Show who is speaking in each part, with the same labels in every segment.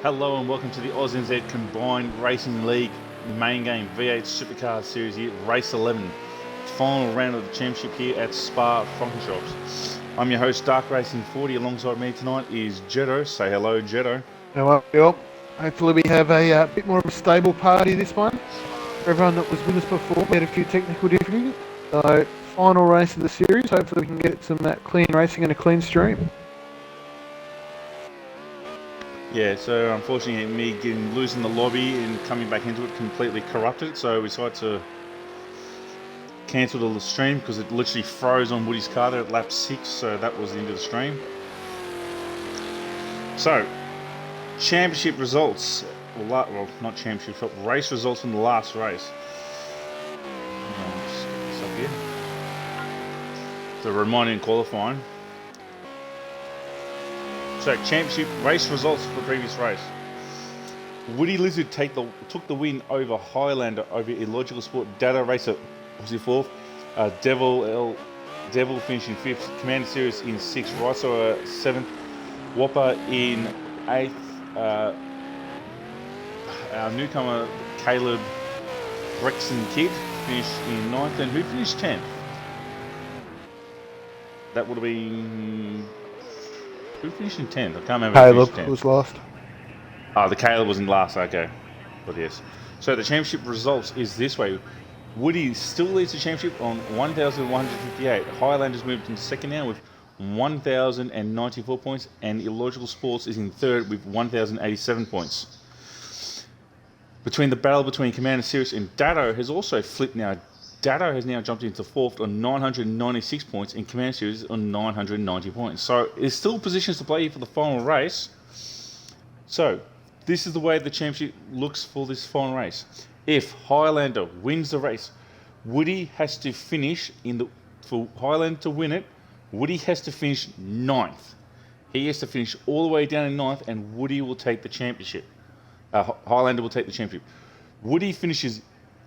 Speaker 1: Hello and welcome to the ANZ Combined Racing League main game V8 Supercar Series here, Race 11. Final round of the championship here at Spa-Francorchamps. I'm your host, Dark Racing 40. Alongside me tonight is Jetto. Say hello, Jetto.
Speaker 2: Hello, Bill. Hopefully we have a bit more of a stable party this one. For everyone that was with us before, we had a few technical difficulties. So, final race of the series. Hopefully we can get some clean racing and a clean stream.
Speaker 1: Yeah, so unfortunately me losing the lobby and coming back into it completely corrupted it, so we decided to cancel the stream because it literally froze on Woody's car there at lap 6, so that was the end of the stream. So, championship results, well not championship, but race results from the last race. Just get this up here. So reminding qualifying. So championship race results for the previous race. Woody Lizard took the win over Highlander over Illogical Sport. Data Racer was in 4th. Devil finishing 5th. Commander Series in 6th. Riso 7th. Whopper in 8th. Our newcomer Caleb Brexton Kidd finished in 9th. And who finished 10th? That would have been... Who finished in 10th? I can't remember.
Speaker 2: Caleb was last.
Speaker 1: Oh, the Caleb was in last, okay. But yes. So the championship results is this way. Woody still leads the championship on 1,158. Highlanders moved into second now with 1,094 points. And Illogical Sports is in third with 1,087 points. The battle between Commander Sirius and Datto has also flipped now. Datto has now jumped into 4th on 996 points and Commander Series on 990 points. So there's still positions to play for the final race. So this is the way the championship looks for this final race. If Highlander wins the race, Woody has to finish for Highlander to win it, Woody has to finish 9th. He has to finish all the way down in 9th and Woody will take the championship. Highlander will take the championship. Woody finishes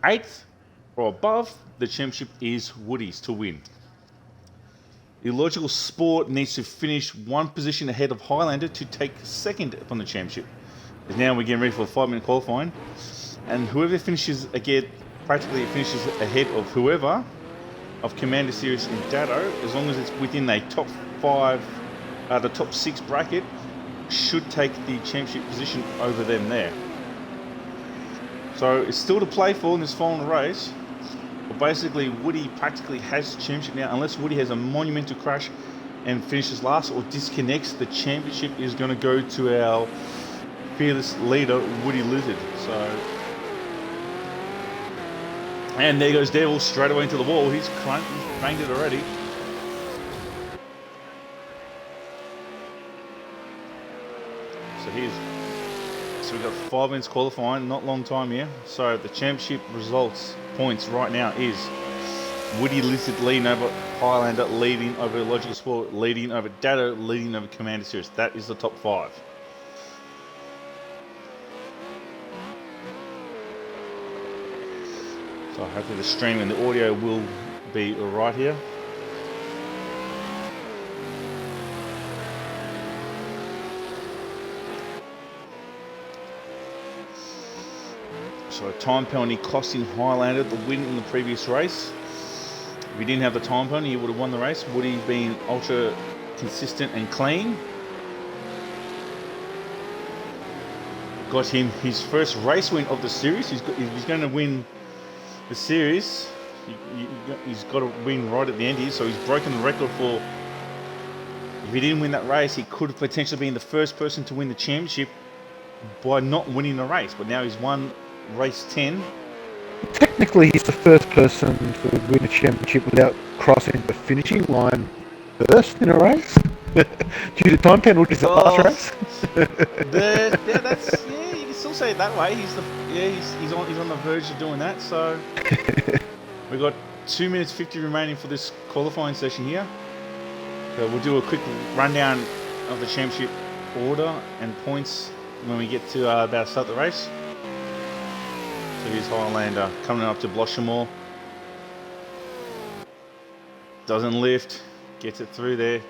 Speaker 1: 8th or above, the championship is Woody's to win. Illogical Sport needs to finish one position ahead of Highlander to take second upon the championship. As now we're getting ready for 5-minute qualifying, and whoever finishes practically finishes ahead of whoever of Commander Series and Datto, as long as it's within a top 5, the top 6 bracket, should take the championship position over them there. So it's still to play for in this final race. But basically, Woody practically has the championship now. Unless Woody has a monumental crash and finishes last or disconnects, the championship is going to go to our fearless leader, Woody Lizard. And there goes Devil straight away into the wall. He's cranked it already. So we've got 5 minutes qualifying, not long time here. So the championship results points right now is Woody Lizard leading over Highlander, leading over Illogical Sport, leading over Datto, leading over Commander Series. That is the top 5. So hopefully the stream and the audio will be right here. So a time penalty costing Highlander the win in the previous race. If he didn't have the time penalty, he would have won the race. Woody being ultra consistent and clean. Got him his first race win of the series. He's going to win the series. He's got to win right at the end here. So he's broken the record for, if he didn't win that race, he could have potentially been the first person to win the championship by not winning the race. But now he's won race 10.
Speaker 2: Technically, he's the first person to win a championship without crossing the finishing line first in a race due to time penalties at last race.
Speaker 1: You can still say it that way. He's on the verge of doing that. So we've got 2 minutes 50 remaining for this qualifying session here. So we'll do a quick rundown of the championship order and points when we get to about start the race. So here's Highlander coming up to Bloshamore. Doesn't lift, gets it through there.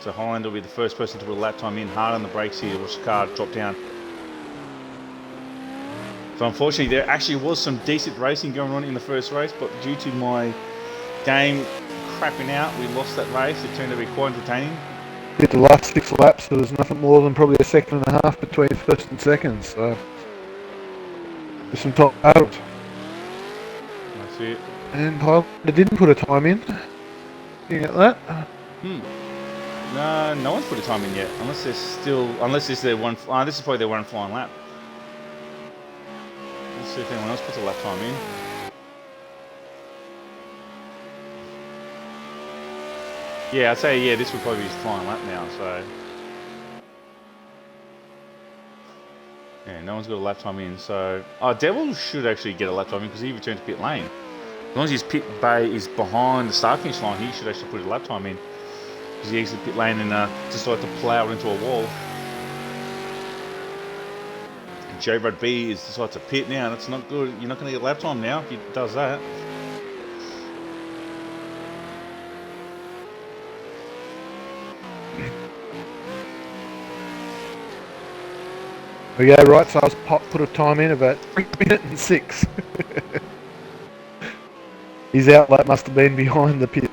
Speaker 1: So Highlander will be the first person to put a lap time in. Hard on the brakes here. Watch the car drop down. So unfortunately, there actually was some decent racing going on in the first race, but due to my game crapping out, we lost that race. It turned out to be quite entertaining.
Speaker 2: Did the last 6 laps, there was nothing more than probably a second and a half between first and second, so there's some top battles.
Speaker 1: That's it.
Speaker 2: And Highlander didn't put a time in. Looking at that.
Speaker 1: No, no one's put a time in yet, unless this is their one. This is probably their one flying lap. Let's see if anyone else puts a lap time in. Yeah, I'd say this would probably be his flying lap now. So yeah, no one's got a lap time in. So Devil should actually get a lap time in because he returned to pit lane. As long as his pit bay is behind the start finish line, he should actually put a lap time in. Because he exited pit lane and decided to plough into a wall. And J-Rod B is decided to pit now. That's not good. You're not going to get lap time now if he does that.
Speaker 2: Oh yeah, right, so I was put a time in about 3 minutes and 6. His outlap must have been behind the pit.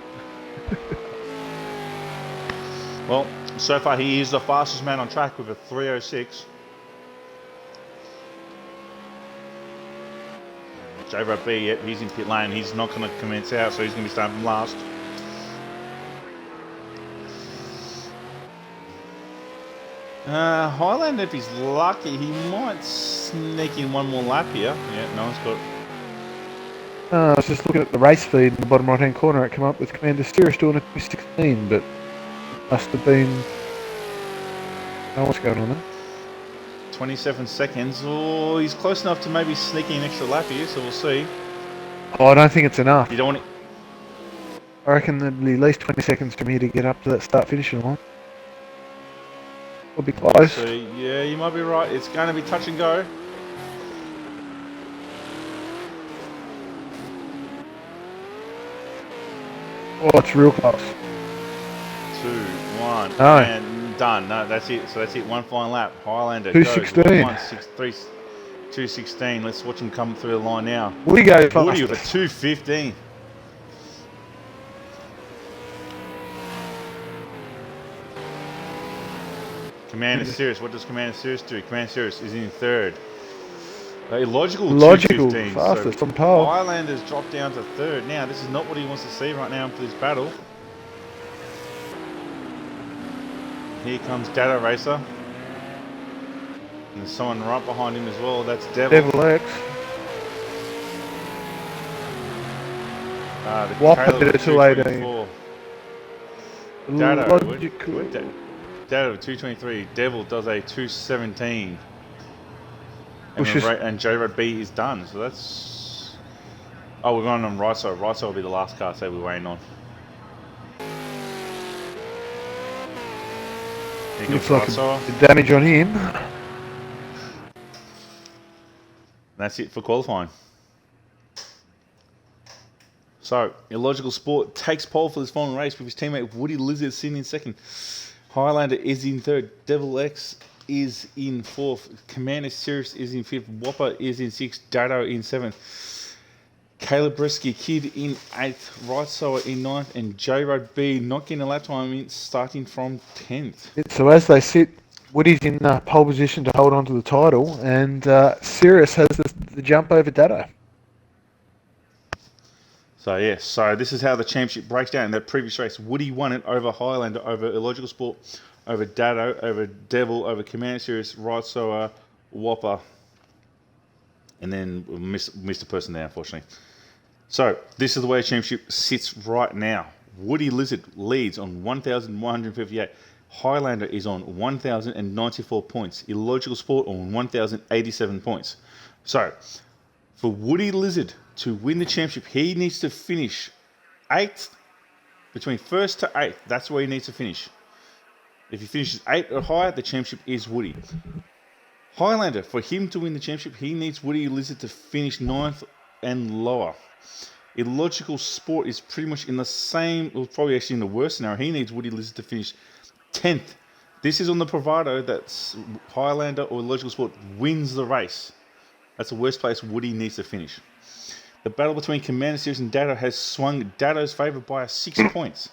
Speaker 1: Well, so far he is the fastest man on track with a 3:06. J-Rod B, yep, he's in pit lane. He's not going to commence out, so he's going to be starting from last. Highlander, if he's lucky, he might sneak in one more lap here. Yeah, no one's got.
Speaker 2: I was just looking at the race feed in the bottom right hand corner. It came up with Commander Cirrus doing a 2:16, but it must have been. Oh, what's going on there?
Speaker 1: 27 seconds. Oh, he's close enough to maybe sneaking an extra lap here, so we'll see.
Speaker 2: Oh, I don't think it's enough.
Speaker 1: You don't want it.
Speaker 2: I reckon there'd be at least 20 seconds from here to get up to that start finishing line. We'll be close.
Speaker 1: So, yeah, you might be right. It's going to be touch and go.
Speaker 2: Oh, it's real close.
Speaker 1: 2, 1,
Speaker 2: No.
Speaker 1: and done. No, that's it. So that's it. One flying lap. Highlander
Speaker 2: 2:16.
Speaker 1: 2:16. Let's watch him come through the line now.
Speaker 2: Woody go
Speaker 1: Woody
Speaker 2: fast.
Speaker 1: with a 2:15. Commander Cirrus. What does Commander Cirrus do? Commander Cirrus is in third. Logical 2:15.
Speaker 2: fastest
Speaker 1: So
Speaker 2: on pole.
Speaker 1: Highlanders dropped down to third. Now, this is not what he wants to see right now for this battle. Here comes Data Racer. And there's someone right behind him as well. That's
Speaker 2: Devil X.
Speaker 1: The
Speaker 2: Whopper
Speaker 1: Caleb
Speaker 2: did a 2:18.
Speaker 1: 2:24.
Speaker 2: Logical.
Speaker 1: Data of 2:23. Devil does a 2:17.
Speaker 2: Pushes.
Speaker 1: And J-Rod B is done. So that's. Oh, we're going on right side. Right side will be the last car, so we're waiting on.
Speaker 2: Looks like a damage on him.
Speaker 1: That's it for qualifying. So, Illogical Sport takes pole for this final race with his teammate Woody Lizard sitting in second. Highlander is in third. Devil X is in fourth. Commander Cirrus is in fifth. Whopper is in sixth. Dado in seventh. Caleb Bresky Kid in eighth. Right Sower in ninth. And J-Rod B not getting a lap time in, starting from 10th.
Speaker 2: So as they sit, Woody's in pole position to hold on to the title, and Cirrus has the jump over Dado.
Speaker 1: So, yes, so this is how the championship breaks down. In that previous race, Woody won it over Highlander, over Illogical Sport, over Dado, over Devil, over Commander Cirrus, Right Sower, Whopper, and then we missed a person there, unfortunately. So, this is the way the championship sits right now. Woody Lizard leads on 1,158. Highlander is on 1,094 points. Illogical Sport on 1,087 points. So, for Woody Lizard to win the championship, he needs to finish 8th, between 1st to 8th. That's where he needs to finish. If he finishes 8th or higher, the championship is Woody. Highlander, for him to win the championship, he needs Woody Lizard to finish 9th and lower. Illogical Sport is pretty much in the same, or probably actually in the worst scenario. He needs Woody Lizard to finish 10th. This is on the proviso that Highlander or Logical Sport wins the race. That's the worst place Woody needs to finish. The battle between Commander Series and Dado has swung Dado's favour by 6 points.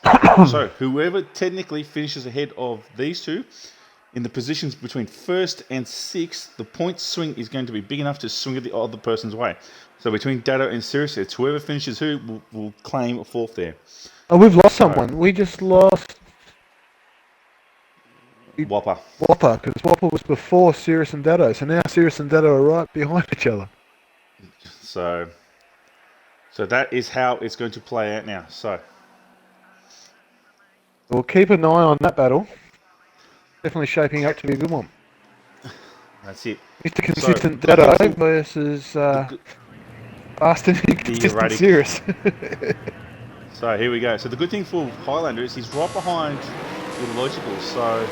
Speaker 1: So whoever technically finishes ahead of these two, in the positions between 1st and 6th, the point swing is going to be big enough to swing it the other person's way. So between Dado and Sirius, it's whoever finishes who will claim a 4th there.
Speaker 2: Oh, we've lost someone. We just lost
Speaker 1: Whopper.
Speaker 2: Whopper, because Whopper was before Sirius and Dado. So now Sirius and Dado are right behind each other.
Speaker 1: So that is how it's going to play out now. So
Speaker 2: we'll keep an eye on that battle. Definitely shaping up to be a good one.
Speaker 1: That's it.
Speaker 2: Mr. Consistent Dado versus fast and inconsistent Sirius.
Speaker 1: So here we go. So the good thing for Highlander is he's right behind the Logical. So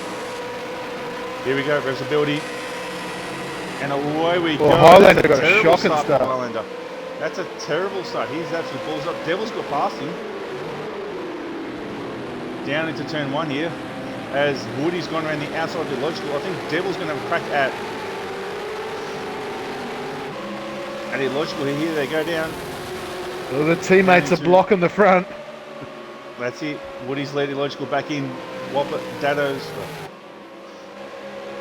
Speaker 1: here we go, reversibility. And away we go.
Speaker 2: Highlander got a shocking start.
Speaker 1: Highlander. That's a terrible start. He's absolutely balls up. Devil's got past him. Down into turn 1 here. As Woody's gone around the outside of the Logical, I think Devil's going to have a crack at the Logical. Here they go down.
Speaker 2: Well, the teammates are blocking the front.
Speaker 1: That's it. Woody's led Logical back in. Whopper, Dado's.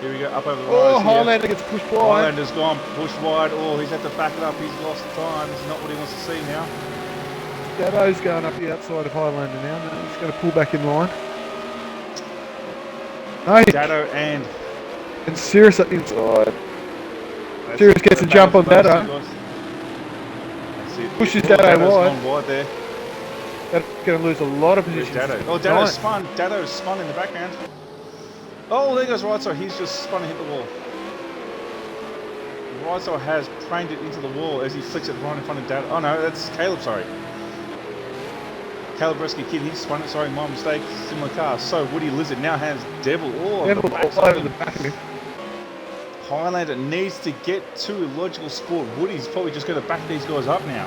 Speaker 1: Here we go, up over the rise.
Speaker 2: Highlander gets pushed wide.
Speaker 1: Highlander's gone pushed wide. Oh, he's had to back it up. He's lost time. This is not what he wants to see now.
Speaker 2: Dado's going up the outside of Highlander now. He's going to pull back in line. No,
Speaker 1: Dado and
Speaker 2: Sirius up the inside. Sirius gets a jump on Dado. Pushes Dado
Speaker 1: wide there.
Speaker 2: That's going to lose a lot of position.
Speaker 1: Oh, Dado's spun. Dado's spun in the background. Oh, there goes Rightside. He's just spun and hit the wall. Rightside has craned it into the wall as he flicks it right in front of Dado. Oh no, that's Caleb, sorry. Caleb Rescue Kid, he spun it, sorry, my mistake. Similar car. So Woody Lizard now has Devil all over the back of him. Highlander needs to get to Logical Sport. Woody's probably just going to back these guys up now.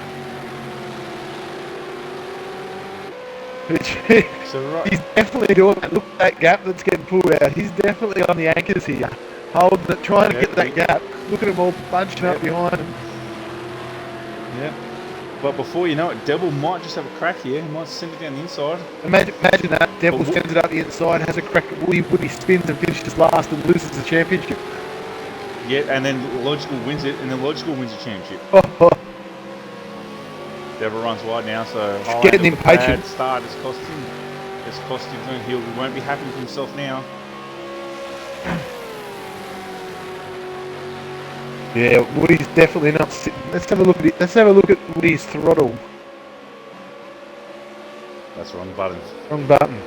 Speaker 2: So he's definitely doing that. Look at that gap that's getting pulled out. He's definitely on the anchors here. Holding it, trying to get that gap. Look at them all bunching up behind him.
Speaker 1: Yeah. But before you know it, Devil might just have a crack here. He might send it down the inside.
Speaker 2: Imagine that. Devil sends it up the inside, has a crack at Woody. Woody spins and finishes last and loses the championship.
Speaker 1: Yeah, and then Logical wins it, and then Logical wins the championship. Devil runs wide now, so
Speaker 2: he's getting impatient.
Speaker 1: Start has cost him. It's cost him. He won't be happy with himself now.
Speaker 2: Yeah, Woody's definitely not sitting. Let's have a look at it. Let's have a look at Woody's throttle.
Speaker 1: That's the wrong button.
Speaker 2: Wrong button.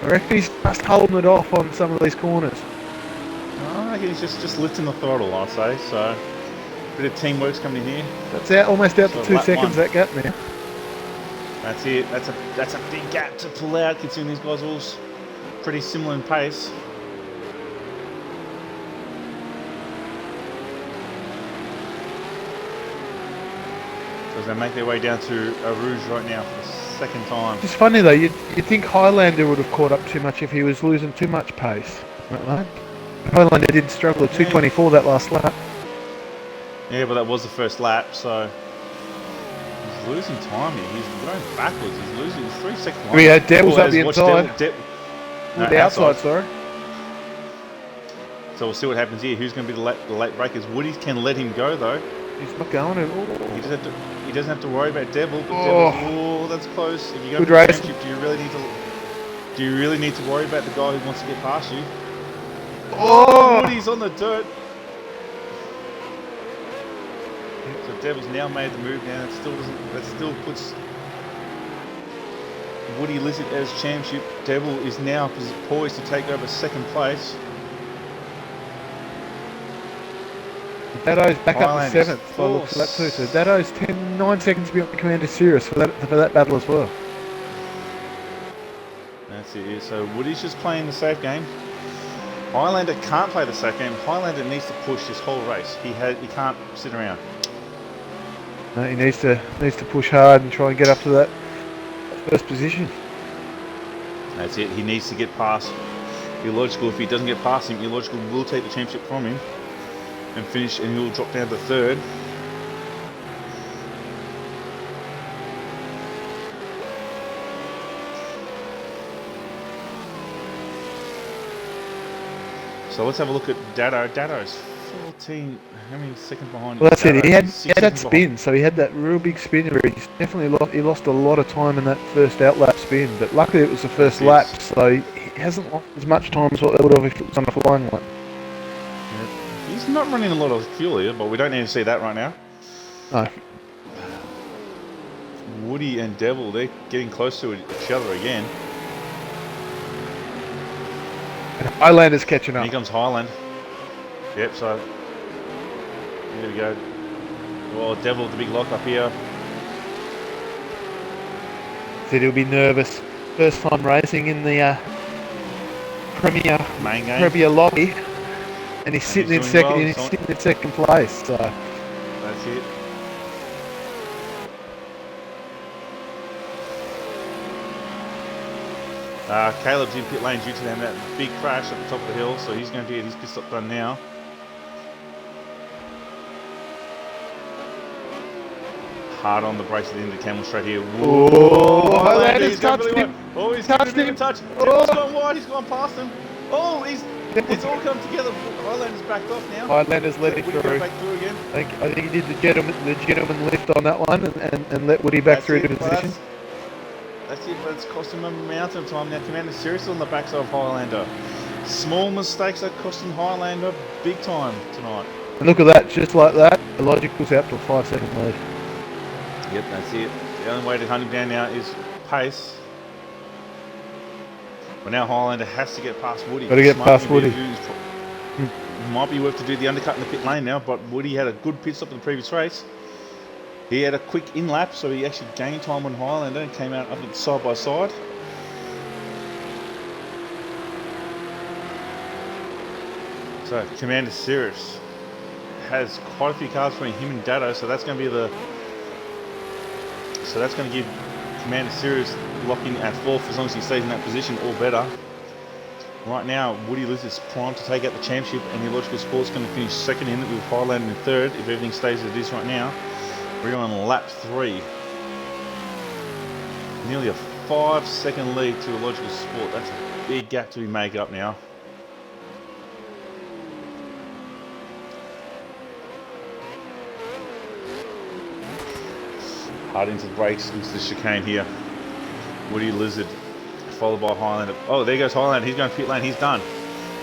Speaker 2: I reckon he's just holding it off on some of these corners.
Speaker 1: I reckon he's just lifting the throttle, I'd say. So, a bit of teamwork's coming in here.
Speaker 2: That's out, almost out to 2 seconds. That gap now.
Speaker 1: That's it. That's a big gap to pull out, considering these guys are all pretty similar in pace. So they make their way down to Rouge right now for the second time.
Speaker 2: It's funny though. You'd think Highlander would have caught up too much if he was losing too much pace. Right? Highlander did struggle at 2:24 that last lap.
Speaker 1: Yeah, but that was the first lap, so he's losing time here. He's going backwards. He's losing. He's 3 seconds.
Speaker 2: We had Devil's up the inside. The outside, sorry.
Speaker 1: So we'll see what happens here. Who's going to be the late breakers? Woody can let him go though.
Speaker 2: He's not going at all.
Speaker 1: He doesn't have to worry about Devil. But Devil, that's close. If you go to the championship, do you really need to worry about the guy who wants to get past you? Oh, Woody's on the dirt. So Devil's now made the move now. That still puts Woody Lizard as championship. Devil is now poised to take over second place.
Speaker 2: Dado's back up to 7th by looks of that too. So Dado's 9 seconds beyond the Commander Sirius for that battle as well.
Speaker 1: That's it. So Woody's just playing the safe game. Highlander can't play the safe game. Highlander needs to push this whole race. He can't sit around.
Speaker 2: No, he needs to push hard and try and get up to that first position.
Speaker 1: That's it. He needs to get past Illogical, if he doesn't get past him, Illogical will take the championship from him and finish, and he'll drop down to third. So let's have a look at Dado. Dado's 14. How many seconds behind?
Speaker 2: Well, that's it. He had that
Speaker 1: seconds
Speaker 2: spin,
Speaker 1: behind.
Speaker 2: so he had that real big spin where he definitely lost a lot of time in that first outlap spin. But luckily it was the first lap, so he hasn't lost as much time as what they would have if it was on a flying lap.
Speaker 1: Yeah. He's not running a lot of fuel here, but we don't need to see that right now.
Speaker 2: No.
Speaker 1: Woody and Devil, they're getting close to each other again.
Speaker 2: And Highlander's catching up.
Speaker 1: Here comes Highland. Yep, so here we go. Well, Devil with the big lock up here.
Speaker 2: Said he'll be nervous. First time racing in the
Speaker 1: Main game.
Speaker 2: Premier lobby, and he's sitting in second.
Speaker 1: Well,
Speaker 2: He's sitting in second place. So
Speaker 1: that's it. Caleb's in pit lane due to that big crash at the top of the hill, so he's going to get his pit stop done now. Hard on the brakes at the end of the camel straight here.
Speaker 2: Whoa! Highlander's touched him.
Speaker 1: Oh, he's
Speaker 2: touched
Speaker 1: him.
Speaker 2: him.
Speaker 1: Touch.
Speaker 2: Oh.
Speaker 1: Devil's gone wide. He's gone past him. Oh, it's all come together. Highlander's backed off now.
Speaker 2: Highlander's let it
Speaker 1: Woody
Speaker 2: through.
Speaker 1: back through again.
Speaker 2: I think he did the gentleman lift on that one and let Woody back through to position.
Speaker 1: That's it, but it's cost him a mountain of time now. Commander seriously on the backside of Highlander. Small mistakes are costing Highlander big time tonight.
Speaker 2: And look at that, just like that, Illogical's out to a 5-second lead.
Speaker 1: Yep, that's it. The only way to hunt him down now is pace. But now Highlander has to get past Woody.
Speaker 2: Got to get past Woody.
Speaker 1: Might be worth to do the undercut in the pit lane now, but Woody had a good pit stop in the previous race. He had a quick in lap, so he actually gained time on Highlander and came out up at side by side. So Commander Cirrus has quite a few cars between him and Dado, so that's going to be the. So that's going to give Commander Cirrus locking at fourth as long as he stays in that position, or better. Right now, Woody Lizard's primed to take out the championship, and the Illogical Sport's going to finish second in it with Highlander in third if everything stays as it is right now. We're on lap 3. Nearly a 5-second lead to Illogical Sport. That's a big gap to be made up now. Hard into the brakes, into the chicane here. Woody Lizard, followed by Highlander. Oh, there goes Highlander. He's going to pit lane. He's done.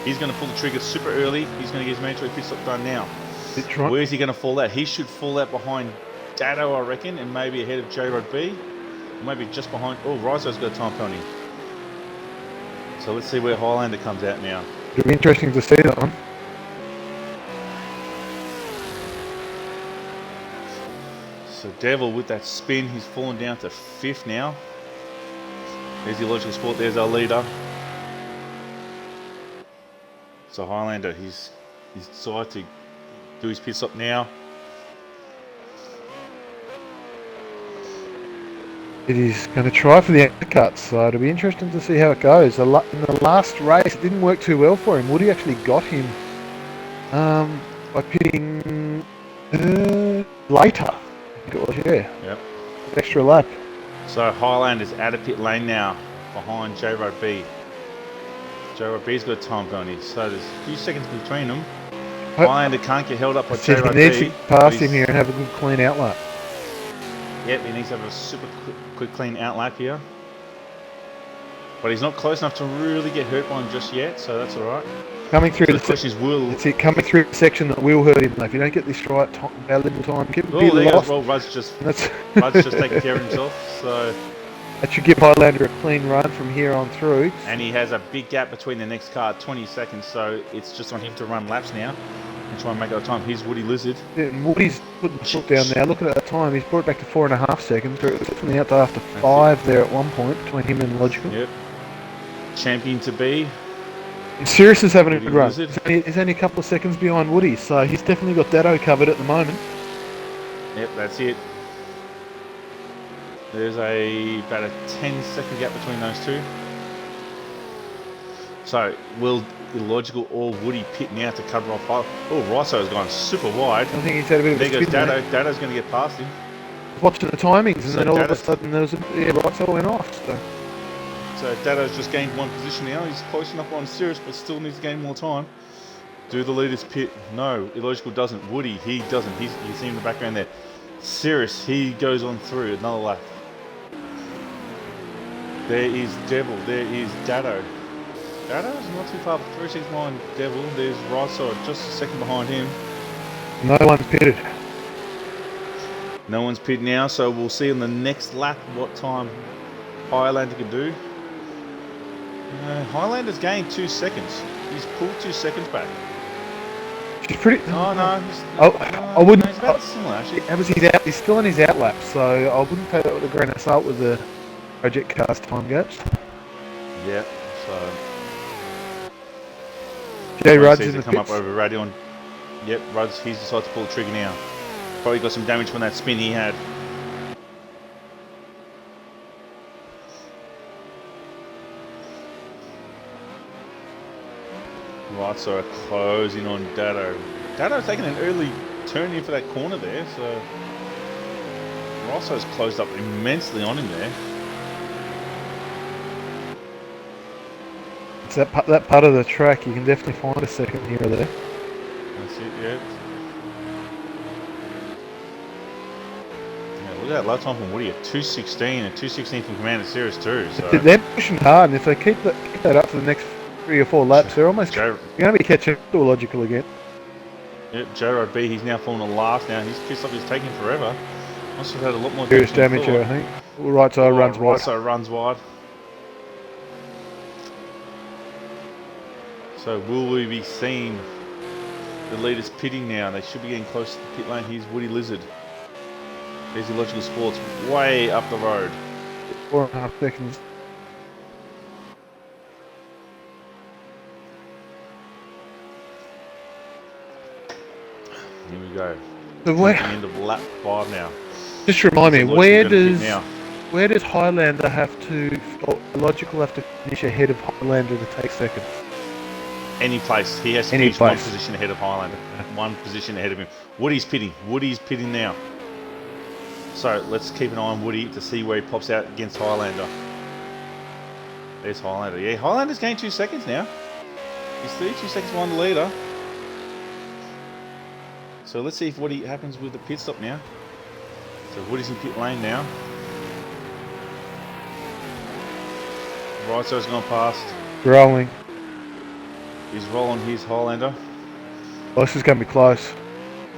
Speaker 1: He's going to pull the trigger super early. He's going to get his mandatory pit stop done now. Where's he going to fall out? He should fall out behind Dado, I reckon, and maybe ahead of J-Rod B. Or maybe just behind. Oh, Rizo's got a time penalty. So let's see where Highlander comes out now.
Speaker 2: It'll be interesting to see that one.
Speaker 1: So Devil with that spin, he's fallen down to 5th now. There's the Illogical Sport, there's our leader. So Highlander, he's decided to do his pit stop now.
Speaker 2: It is going to try for the undercut, so it'll be interesting to see how it goes. In the last race, it didn't work too well for him. Woody actually got him by pitting later. I think it was, yeah.
Speaker 1: Yep.
Speaker 2: Extra lap.
Speaker 1: So Highlander's out of pit lane now, behind J-Rod B. J-Rod B's got a time penalty, so there's a few seconds between them. Highlander can't get held up by J-Rod B.
Speaker 2: He needs to pass him here and have a good clean outlap.
Speaker 1: Yep, he needs to have a super quick clean outlap here. But he's not close enough to really get hurt by him just yet, so that's alright.
Speaker 2: Coming through
Speaker 1: the question is, will...
Speaker 2: It's it, coming through the section that will hurt him. If you don't get this right, about little time, get
Speaker 1: oh,
Speaker 2: a bit
Speaker 1: there
Speaker 2: lost.
Speaker 1: goes. Well, Rudd's just taking care of himself, so...
Speaker 2: That should give Highlander a clean run from here on through.
Speaker 1: And he has a big gap between the next car, 20 seconds, so it's just on him to run laps now and try and make up time. Here's Woody Lizard.
Speaker 2: Yeah, and Woody's putting the foot down now. Look at that time. He's brought it back to 4.5 seconds. It was definitely out to after 5 there at one point between him and Logical.
Speaker 1: Yep. Champion to be.
Speaker 2: And Cirrus is having a good run.
Speaker 1: Lizard.
Speaker 2: He's only a couple of seconds behind Woody, so he's definitely got Dado covered at the moment.
Speaker 1: Yep, that's it. There's about a 10-second gap between those two. So will Illogical or Woody pit now to cover off? Oh, Riso's gone super wide.
Speaker 2: I think he's had a bit of
Speaker 1: There
Speaker 2: a
Speaker 1: goes
Speaker 2: spin
Speaker 1: Dado. Dado's going to get past him.
Speaker 2: watching the timings, and
Speaker 1: So
Speaker 2: then all of a
Speaker 1: Dado-
Speaker 2: sudden there was a Riso went off.
Speaker 1: So Dado's just gained one position now. He's close enough on Sirius, but still needs to gain more time. Do the leaders pit? No, Illogical doesn't. Woody, he doesn't. You see him in the background there. Sirius, he goes on through another lap. There is Devil. There is Dado. Dado's not too far, 3 seconds behind Devil. There's Riso just a second behind him.
Speaker 2: No one's pitted.
Speaker 1: No one's pitted now, so we'll see on the next lap what time Highlander can do. Highlander's gained 2 seconds. He's pulled 2 seconds back.
Speaker 2: She's pretty.
Speaker 1: Oh no,
Speaker 2: I wouldn't.
Speaker 1: No, he's about similar actually.
Speaker 2: That was his out. He's still in his out lap, so I wouldn't take that with a grain of salt with the project cars time gaps.
Speaker 1: Yeah, so
Speaker 2: Jay Rudd's in the
Speaker 1: come up
Speaker 2: pits.
Speaker 1: over Radion. Yep, Rudd's he's decided to pull the trigger now. Probably got some damage from that spin he had. Right, so closing on Dado. Dado's taking an early turn in for that corner there, so Rosso's closed up immensely on him there.
Speaker 2: It's that part of the track. You can definitely find a second here or there.
Speaker 1: That's it, yeah. Yeah, look at that lap time from Woody at 2:16 and 2:16 from Commander Series too. So
Speaker 2: They're pushing hard, and if they keep that up for the next 3 or 4 laps, they're almost going to be catching up to Illogical again.
Speaker 1: Yep, J-Rod B, he's now fallen to last now. His pit stop is taking forever. Must have had a lot more
Speaker 2: Serious damage here, I think. Right side runs wide.
Speaker 1: Right side runs wide. So will we be seeing the leaders pitting now? They should be getting close to the pit lane. Here's Woody Lizard. There's Illogical Sports way up the road.
Speaker 2: 4.5 seconds.
Speaker 1: Here we go.
Speaker 2: The
Speaker 1: End of lap 5 now.
Speaker 2: just remind me,
Speaker 1: So
Speaker 2: where does Highlander have to, or Illogical have to finish ahead of Highlander to take second?
Speaker 1: Any place. He has to finish one position ahead of Highlander. One position ahead of him. Woody's pitting. Woody's pitting now. So let's keep an eye on Woody to see where he pops out against Highlander. There's Highlander. Yeah, Highlander's gained 2 seconds now. He's 32 seconds behind the leader. So let's see if what happens with the pit stop now. So Woody's in pit lane now. Riso's gone past.
Speaker 2: Rolling.
Speaker 1: He's rolling his Highlander.
Speaker 2: Oh, this is going to be close.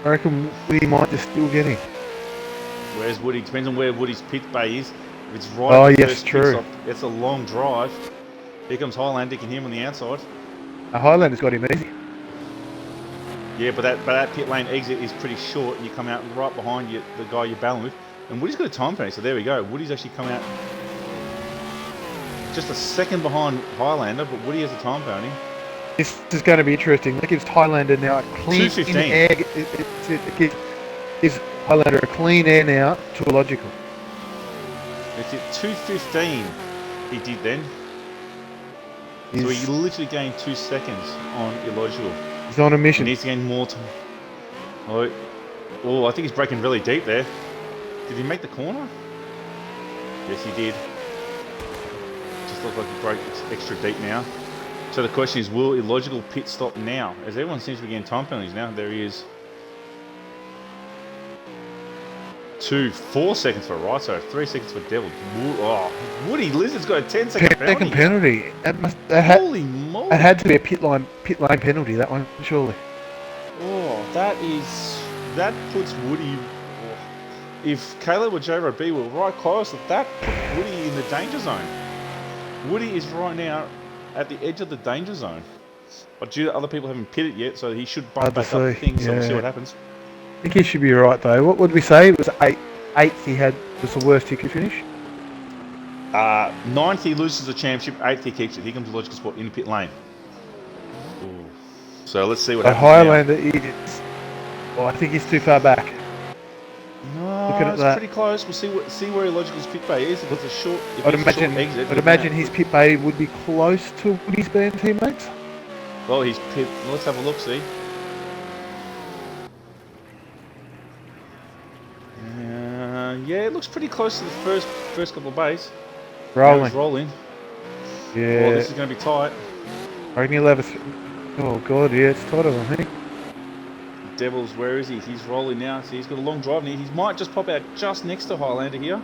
Speaker 2: I reckon we might just still get him.
Speaker 1: Where's Woody? Depends on where Woody's pit bay is. If it's right
Speaker 2: Oh,
Speaker 1: at the
Speaker 2: yes,
Speaker 1: first pit
Speaker 2: true.
Speaker 1: stop, it's a long drive. Here comes Highlander, you can hear him on the outside.
Speaker 2: Highlander's got him easy.
Speaker 1: Yeah, but that pit lane exit is pretty short, and you come out right behind you, the guy you're battling with. And Woody's got a time penalty, so there we go. Woody's actually come out just a second behind Highlander, but Woody has a time penalty.
Speaker 2: This is going to be interesting. That gives Highlander now a clean
Speaker 1: 2:15.
Speaker 2: air. It gives Highlander a clean air now to Illogical.
Speaker 1: It's at 2:15 he did then. So he literally gained 2 seconds on Illogical.
Speaker 2: He's on a mission.
Speaker 1: He needs to gain more time. Oh, I think he's breaking really deep there. Did he make the corner? Yes, he did. Just looks like he broke extra deep now. So the question is, will Illogical pit stop now? As everyone seems to be getting time penalties now. There he is. 4 seconds for Riso, 3 seconds for Devil. Woody Lizard's got a 10-second penalty.
Speaker 2: penalty.
Speaker 1: Holy moly!
Speaker 2: That had to be a pit lane penalty. That one, surely.
Speaker 1: Oh, that puts Woody. If Caleb or J-Rod B were right close, that put Woody in the danger zone. Woody is right now at the edge of the danger zone. But due to other people haven't pitted yet, so he should bump back up things, so we'll see what happens.
Speaker 2: I think he should be right though. What would we say? It was eighth he had was the worst he could finish.
Speaker 1: 9th he loses the championship, 8th he keeps it. Here comes Illogical Sport in the pit lane. Ooh. So let's see what happens.
Speaker 2: Highlander is. Well, I think he's too far back.
Speaker 1: No,
Speaker 2: Looking at
Speaker 1: it's
Speaker 2: that.
Speaker 1: pretty close. We'll see where Illogical's pit bay is. If it's a short, if
Speaker 2: I'd
Speaker 1: it's a short
Speaker 2: imagine,
Speaker 1: exit,
Speaker 2: I'd imagine his pit bay would be close to Woody's band teammates.
Speaker 1: Well, he's pit. Let's have a look. See. Yeah, it looks pretty close to the first couple of bays. Now he's rolling.
Speaker 2: Yeah.
Speaker 1: Oh, this is going to be tight.
Speaker 2: I reckon he'll have oh god, yeah, it's tighter, I think.
Speaker 1: Devils, where is he? He's rolling now. See, he's got a long drive in here. He might just pop out just next to Highlander here.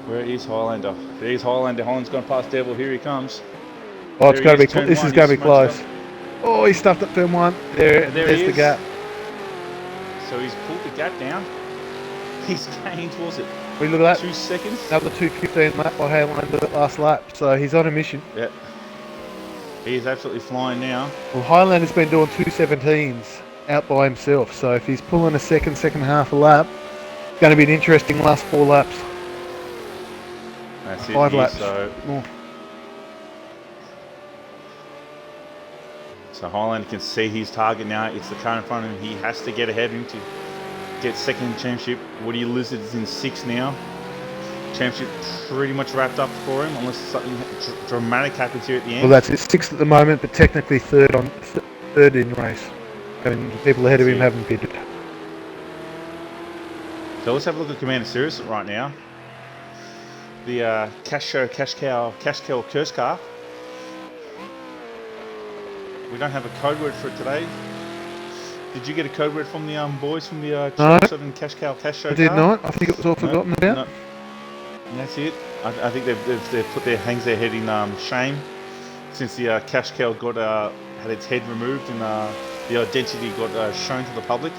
Speaker 1: Where is Highlander? There's Highlander. Holland's gone past Devil. Here he comes.
Speaker 2: Oh, it's going to be. This is going to be close.
Speaker 1: Up.
Speaker 2: Oh, he stuffed at turn one. There's the gap.
Speaker 1: So he's pulled the gap down. He's gained, was it?
Speaker 2: We look at that.
Speaker 1: 2 seconds.
Speaker 2: Another 2:15 lap by Highlander that last lap. So he's on a mission.
Speaker 1: Yep. He is absolutely flying now.
Speaker 2: Well, Highlander's been doing 2:17s out by himself. So if he's pulling a second half a lap, it's going to be an interesting last 4 laps.
Speaker 1: That's it.
Speaker 2: 5 laps.
Speaker 1: So Highlander can see his target now. It's the car in front of him. He has to get ahead of him to get second championship. Woody Lizard is in 6th now. Championship pretty much wrapped up for him, unless something dramatic happens here at the end.
Speaker 2: Well, that's it. 6th at the moment, but technically third in race. And the people ahead of him haven't pitted.
Speaker 1: So let's have a look at Commander Sirius right now. The Cash Cow Curse Car. We don't have a code word for it today. Did you get a code word from the boys from the Southern Cash Cow Cash Show?
Speaker 2: I did not. I think it was all forgotten about.
Speaker 1: No. And that's it. I think they've put hangs their head in shame since the Cash Cow got had its head removed and the identity got shown to the public.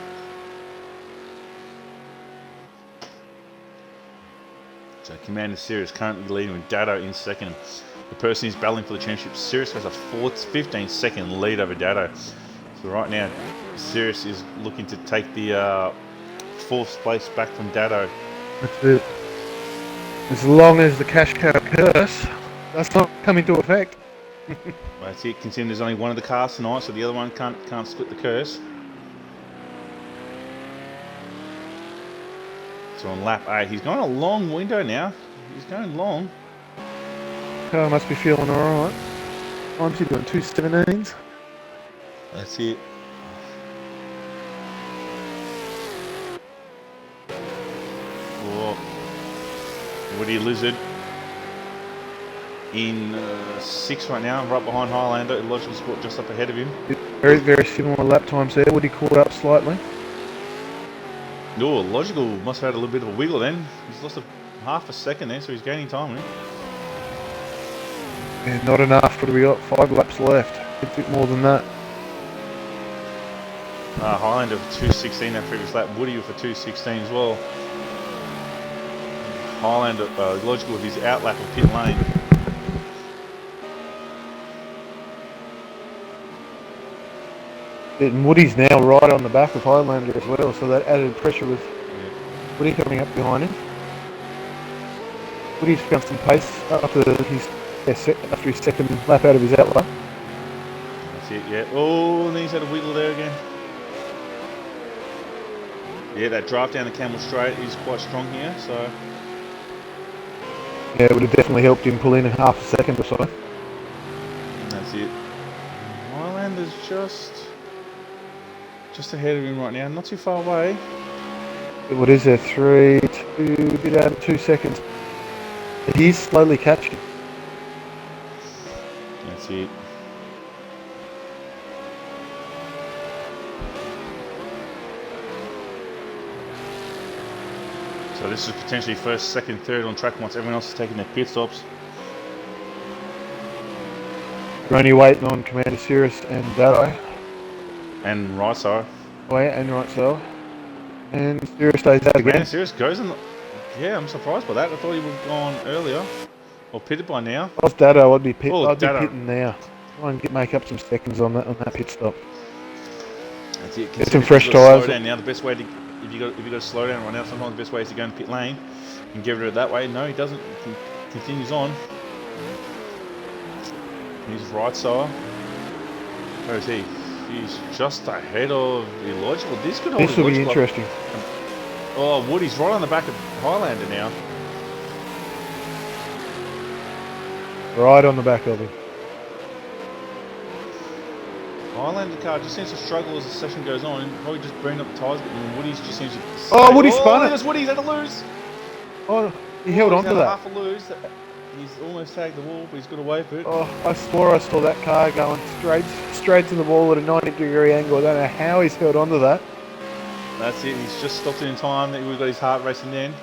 Speaker 1: So Commander Sirius currently leading with Dado in 2nd. The person who's battling for the championship, Sirius has a 15-second lead over Dado. So right now, Sirius is looking to take the 4th place back from Dado.
Speaker 2: That's it. As long as the Cash Cow curse does not come into effect.
Speaker 1: That's it. Considering there's only one of the cars tonight, so the other one can't split the curse. So on lap 8, he's going a long window now. He's going long.
Speaker 2: Car must be feeling alright. Time's he doing 2:17s.
Speaker 1: That's it. Oh. Woody Lizard in 6th right now, right behind Highlander. Illogical Sport just up ahead of him.
Speaker 2: Very, very similar lap times there. Woody caught up slightly.
Speaker 1: Oh, Logical must have had a little bit of a wiggle then. He's lost half a second there, so he's gaining time.
Speaker 2: Yeah, not enough. What have we got? 5 laps left. A bit more than that.
Speaker 1: Highlander for 2:16 that previous lap. Woody for 2:16 as well. Highlander, Logical with his outlap of pit lane.
Speaker 2: And Woody's now right on the back of Highlander as well, so that added pressure with Woody coming up behind him. Woody's found some pace after his 2nd lap out of his outlap.
Speaker 1: That's it, yeah. Oh, and then he's had a wiggle there again. Yeah, that drive down the Camel Straight is quite strong here, so...
Speaker 2: Yeah, it would have definitely helped him pull in half a second or so.
Speaker 1: And that's it. Highlander's just ahead of him right now, not too far away.
Speaker 2: What is there? 3, 2, a bit out of 2 seconds. But he's slowly catching.
Speaker 1: That's it. So this is potentially 1st, 2nd, 3rd on track once everyone else is taking their pit stops.
Speaker 2: We're only waiting on Commander Sirius and Dado.
Speaker 1: And right side.
Speaker 2: Oh yeah, and right so. And Sirius stays out again.
Speaker 1: Commander Sirius goes in. Yeah, I'm surprised by that. I thought he would have gone earlier. Or pitted by now.
Speaker 2: If I was Dado, I'd be pitting now. Try and make up some seconds on that pit stop.
Speaker 1: That's it.
Speaker 2: Get some fresh tyres.
Speaker 1: Slow down now. The best way to, if you got to slow down right now, sometimes the best way is to go in pit lane and get rid of it that way. No, he doesn't. He continues on. He's right side. Where is he? is just ahead of Illogical. This could hold
Speaker 2: This will be
Speaker 1: Illogical up.
Speaker 2: interesting.
Speaker 1: Oh, Woody's right on the back of Highlander now.
Speaker 2: Right on the back of him.
Speaker 1: Highlander car just seems to struggle as the session goes on, and probably just burning up the tyres, but Woody's just seems to...
Speaker 2: Oh, Woody spun it.
Speaker 1: There's Woody's had a lose.
Speaker 2: Oh, he held on to that.
Speaker 1: Half a lose. He's almost tagged the wall, but he's got away with it.
Speaker 2: Oh, I swore I saw that car going straight to the wall at a 90-degree angle. I don't know how he's held on to that.
Speaker 1: That's it. He's just stopped it in time. We've got his heart racing then.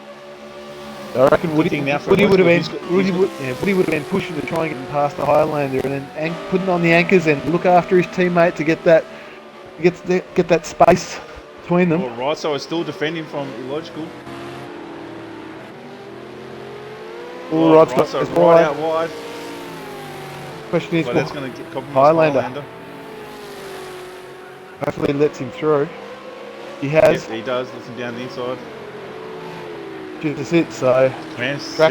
Speaker 2: I reckon Woody would have been Woody would have been pushing to try and get him past the Highlander, and then putting on the anchors and look after his teammate to get that space between them.
Speaker 1: All right, so I still defending from Illogical.
Speaker 2: All right,
Speaker 1: right, so right out wide.
Speaker 2: Question is,
Speaker 1: But that's going to compromise
Speaker 2: Highlander. Hopefully, he lets him through. He has.
Speaker 1: Yep, he does. Lets him down the inside.
Speaker 2: Just it. So
Speaker 1: Man,
Speaker 2: track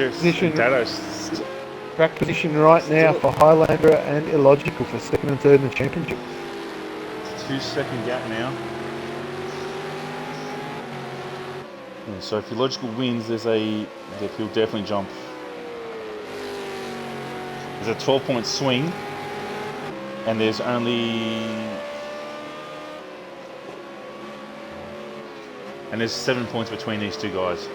Speaker 2: position right now for Highlander and Illogical for second and third in the championship.
Speaker 1: 2-second gap now. Yeah, so if Illogical wins, he'll definitely jump. There's a 12-point swing, and there's only 7 points between these two guys.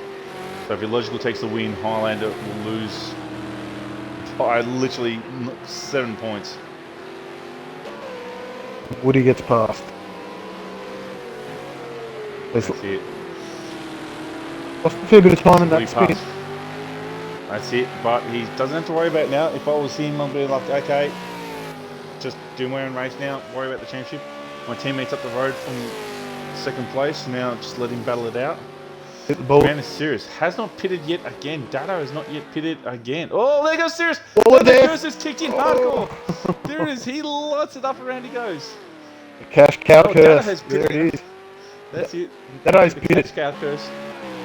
Speaker 1: So if Illogical takes the win, Highlander will lose by literally 7 points.
Speaker 2: Woody gets past.
Speaker 1: That's it.
Speaker 2: Lost a fair bit of time in that spin.
Speaker 1: That's it, but he doesn't have to worry about it now. If I was him, I'd be like, okay, just do my own race now, worry about the championship. My teammate's up the road from second place, now just let him battle it out.
Speaker 2: Hit the ball.
Speaker 1: Man is Sirius. Has not pitted yet again. Dado has not yet pitted again. Oh, there goes Sirius.
Speaker 2: Oh,
Speaker 1: the curse has kicked in hardcore. There it is. He lights it up around he goes.
Speaker 2: Cash cow
Speaker 1: Dado
Speaker 2: curse.
Speaker 1: has
Speaker 2: There
Speaker 1: pitted.
Speaker 2: it is.
Speaker 1: That's it.
Speaker 2: Dado's
Speaker 1: The
Speaker 2: pitted.
Speaker 1: cash cow curse.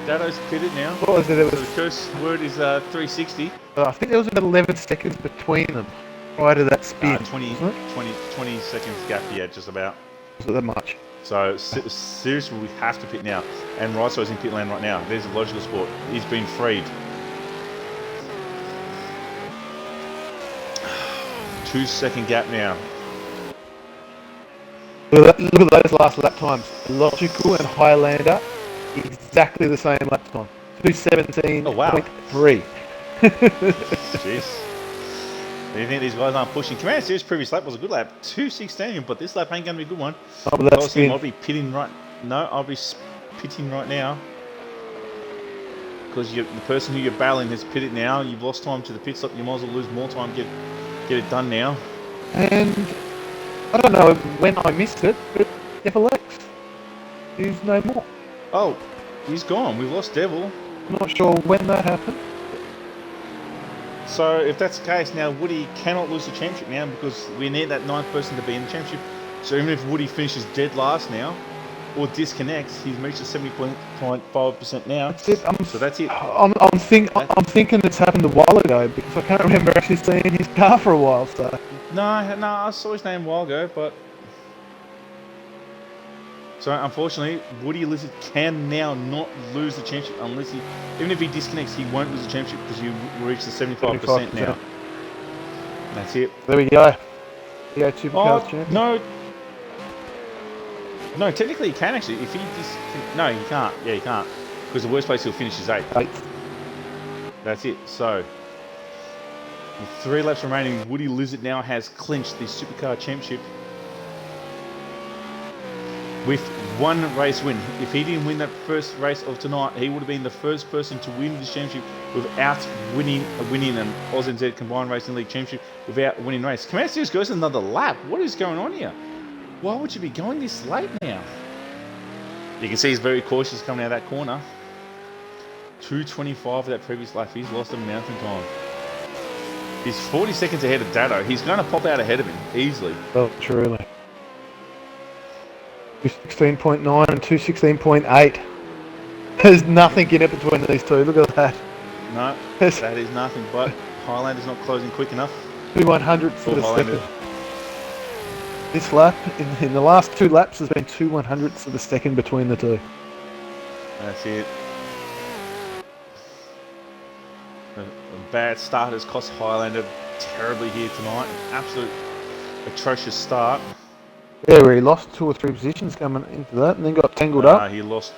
Speaker 1: Dado's pitted now.
Speaker 2: What was it? It
Speaker 1: So
Speaker 2: was,
Speaker 1: the curse word is 360.
Speaker 2: I think there was about 11 seconds between them prior to that spin.
Speaker 1: 20 seconds gap, yeah, just about.
Speaker 2: Was it that much?
Speaker 1: So seriously, we have to pit now. And Rice's in pit lane right now. There's a Logical Sport. He's been freed. 2-second gap now.
Speaker 2: Look at those last lap times. Logical and Highlander, exactly the same lap time. 2:17.3.
Speaker 1: Oh, wow. Jeez. You think these guys aren't pushing? Commander Series previous lap was a good lap. 2:16, but this lap ain't going to be a good one.
Speaker 2: Oh, but that's
Speaker 1: I'll be pitting right... No, I'll be pitting right now. Because the person who you're battling has pitted now. You've lost time to the pit stop. You might as well lose more time. Get it done now.
Speaker 2: And I don't know when I missed it, but Devil X is no more.
Speaker 1: Oh, he's gone. We've lost Devil.
Speaker 2: I'm not sure when that happened.
Speaker 1: So if that's the case, now Woody cannot lose the championship now because we need that 9th person to be in the championship. So even if Woody finishes dead last now, or disconnects, he's reached the 70.5% now.
Speaker 2: That's it.
Speaker 1: So that's it.
Speaker 2: I'm thinking it's happened a while ago because I can't remember actually seeing his car for a while. So
Speaker 1: No, I saw his name a while ago, but... So unfortunately, Woody Lizard can now not lose the championship unless he... Even if he disconnects, he won't lose the championship because you reach the 75% now. That's it.
Speaker 2: There we go. Supercar champion.
Speaker 1: No, technically he can actually. If he no, he can't. Yeah, he can't. Because the worst place he'll finish is 8th. That's it. So, with 3 laps remaining, Woody Lizard now has clinched the Supercar Championship with 1 race win. If he didn't win that first race of tonight, he would have been the first person to win this championship without winning an ANZ Combined Racing League Championship without winning a race. Commander Series goes another lap. What is going on here? Why would you be going this late now? You can see he's very cautious coming out of that corner. 2:25 of that previous lap. He's lost a mountain time. He's 40 seconds ahead of Dado. He's going to pop out ahead of him easily.
Speaker 2: Oh, truly. 216.9 and 216.8. There's nothing in it between these two. Look at that.
Speaker 1: No, that is nothing. But Highlander's not closing quick enough.
Speaker 2: 2/100 for the second. This lap, in the last 2 laps, has been 2/100ths of a second between the two.
Speaker 1: That's it. A bad start has cost Highlander terribly here tonight. An absolute atrocious start.
Speaker 2: Yeah, where he lost 2 or 3 positions coming into that, and then got tangled up.
Speaker 1: He lost.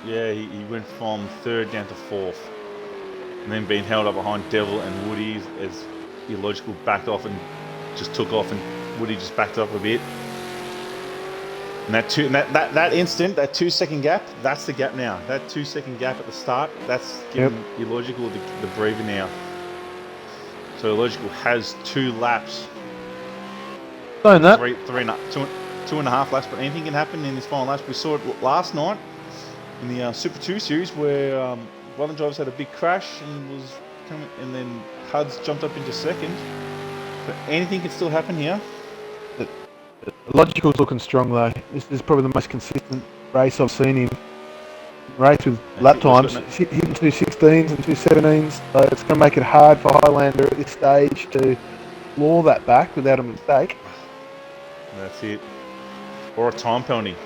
Speaker 1: Yeah, he went from 3rd down to 4th, and then being held up behind Devil and Woody as Illogical backed off and just took off, and Woody just backed up a bit. And that instant, that 2-second gap, that's the gap now. That 2-second gap at the start, that's giving Illogical the breather now. So Illogical has 2 laps.
Speaker 2: Saying that,
Speaker 1: 2.5 laps, but anything can happen in this final laps. We saw it last night in the Super 2 series where one of the drivers had a big crash and was coming, and then Huds jumped up into 2nd. So anything can still happen here.
Speaker 2: Logical's looking strong though. This is probably the most consistent race I've seen him race with lap times. Hitting 2.16s and 2.17s, so it's going to make it hard for Highlander at this stage to claw that back without a mistake.
Speaker 1: That's it. Or a time penalty.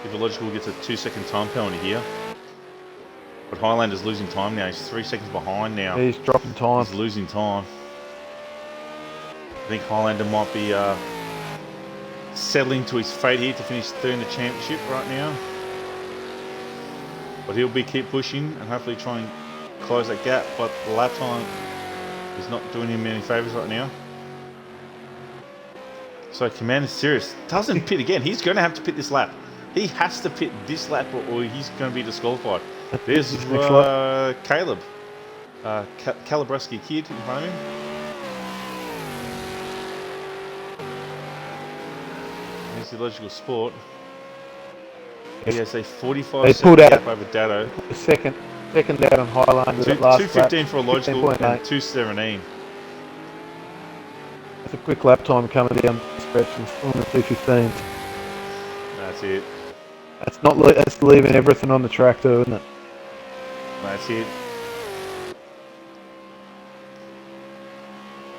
Speaker 1: If Illogical gets a 2-second time penalty here. But Highlander's losing time now. He's 3 seconds behind now.
Speaker 2: He's dropping time.
Speaker 1: He's losing time. I think Highlander might be settling to his fate here to finish 3rd in the championship right now. But he'll keep pushing and hopefully try and close that gap. But the lap time is not doing him any favours right now. So Commander Sirius doesn't pit again. He's going to have to pit this lap. He has to pit this lap or he's going to be disqualified. There's Caleb. Calabreski kid in front of him. There's the Illogical Sport. He has a 45-second gap over Dado.
Speaker 2: Second out on Highlander.
Speaker 1: 2:15 for Illogical and 2:17.
Speaker 2: That's a quick lap time coming down the stretch on the 2.15s.
Speaker 1: That's it.
Speaker 2: That's leaving everything on the track too, isn't it?
Speaker 1: That's it.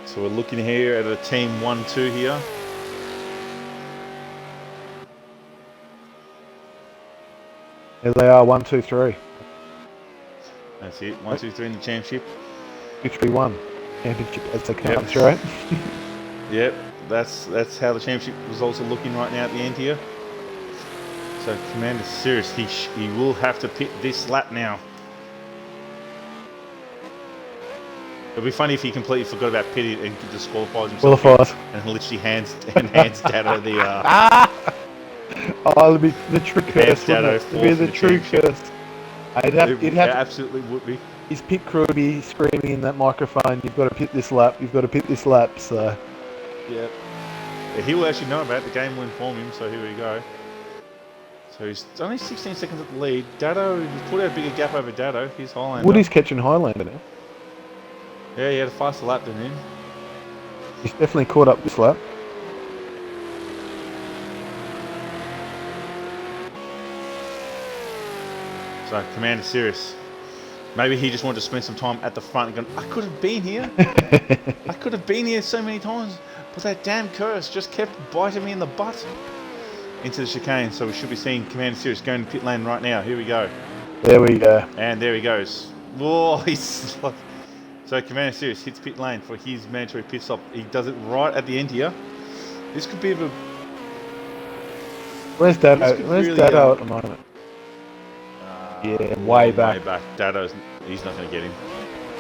Speaker 1: So we're looking here at a team 1-2 here.
Speaker 2: There they are, 1, 2, 3.
Speaker 1: That's it. 1, 2, 3 in the championship.
Speaker 2: 2, 3, 1. Championship as they come through it.
Speaker 1: Yep, that's how the championship results are looking right now at the end here. So Commander Sirius, he will have to pit this lap now. It'll be funny if he completely forgot about pitting and disqualifies himself. And literally hands Dado the
Speaker 2: it'll be the true curse. It'll be the true curse.
Speaker 1: It absolutely would be.
Speaker 2: His pit crew would be screaming in that microphone, "You've got to pit this lap, you've got to pit this lap." So
Speaker 1: yeah, he will actually know about it. The game will inform him, so here we go. So he's only 16 seconds at the lead. Dado, he's put out a bigger gap over Dado. He's Highlander.
Speaker 2: Woody's catching Highlander now.
Speaker 1: Yeah, he had a faster lap than him.
Speaker 2: He's definitely caught up this lap.
Speaker 1: So Commander Sirius, maybe he just wanted to spend some time at the front and go, I could have been here. I could have been here so many times, but that damn curse just kept biting me in the butt. Into the chicane, so we should be seeing Commander Sirius going to pit lane right now. Here we go.
Speaker 2: There we go.
Speaker 1: And there he goes. Whoa, he's like... So Commander Sirius hits pit lane for his mandatory pit stop. He does it right at the end here. This could be a...
Speaker 2: Where's Dado? Where's really, Dado at the moment? Yeah, way back.
Speaker 1: Dado's, he's not going to get him.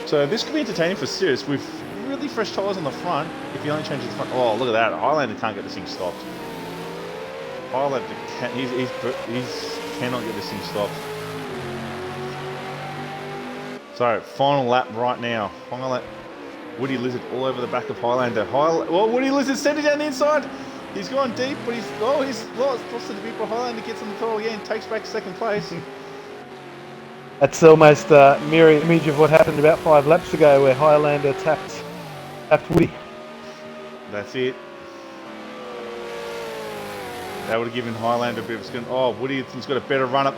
Speaker 1: So this could be entertaining for Sirius with really fresh tyres on the front. If he only changes the front... Oh, look at that. Highlander can't get this thing stopped. Highlander cannot get this thing stopped. So, final lap right now. Final lap. Woody Lizard all over the back of Highlander. Woody Lizard sent it down the inside. He's gone deep, but he's lost it a bit, but Highlander gets on the throttle again, takes back second place.
Speaker 2: That's almost a mirror image of what happened about 5 laps ago where Highlander tapped Woody.
Speaker 1: That's it. That would have given Highlander a bit of a skin. Oh, Woody's got a better run up